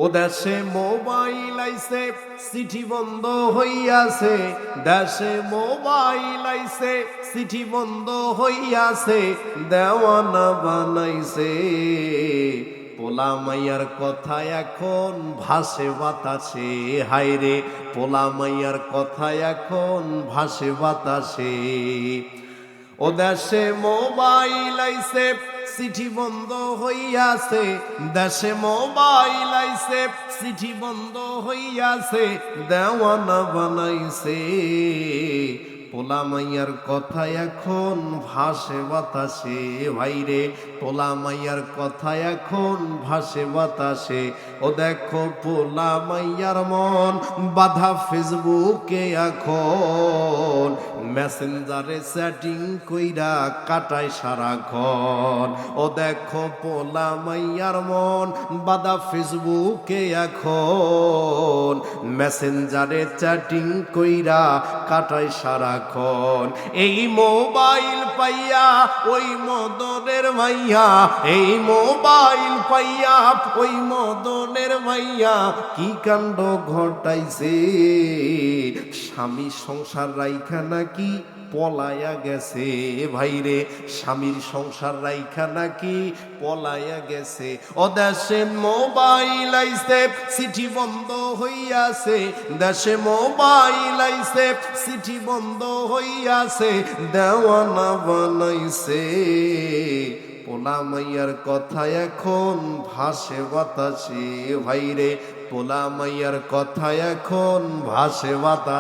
ও দেশে মোবাইল আইছে চিঠি বন্ধ হইয়াছে, দেশে মোবাইল আইছে চিঠি বন্ধ হইয়াছে, দেওয়ানা বানাইছে। পোলা মাইয়ার কথা এখন ভাসে বাতাসে, হায়রে পোলা মাইয়ার কথা এখন ভাসে বাতাসে। ও দেশে মোবাইল আইছে চিঠি বন্ধ হইয়াছে, দেশে মোবাইল আইছে চিঠি বন্ধ হইয়াছে, দেওয়ানা বানাইছে। পোলা মাইয়ার কথা এখন ভাসে বাতাসে, ভাইরে পোলা মাইয়ার কথা এখন ভাসে বাতাসে। ও দেখো পোলা মাইয়ার মন বাধা ফেসবুকে এখন, মেসেঞ্জারে চ্যাটিং কইরা কাটায় সারাক্ষণ। ও দেখো পোলা মাইয়ার মন বাধা ফেসবুকে এখন, মেসেঞ্জারে চ্যাটিং কইরা কাটায় সারাক্ষণ। এই মোবাইল পাইয়া ওই মদনের মাইয়া, এই মোবাইল পাইয়া ওই মদনের মাইয়া কি কাণ্ড ঘটাইছে। স্বামী সংসার রাইখা নাকি পলায়া গেছে, ভাইরে স্বামীর সংসার রাইখা নাকি পলায়া গেছে। ও দেশে মোবাইল আইছে চিঠি বন্ধ হইয়াছে, দেশে মোবাইল আইছে চিঠি বন্ধ হইয়াছে, দেওয়ানা বানাইছে। পোলা মাইয়ার কথা এখন ভাসে বাতাসে, ভাইরে পোলা মাইয়ার কথা এখন ভাসে বাতাসে।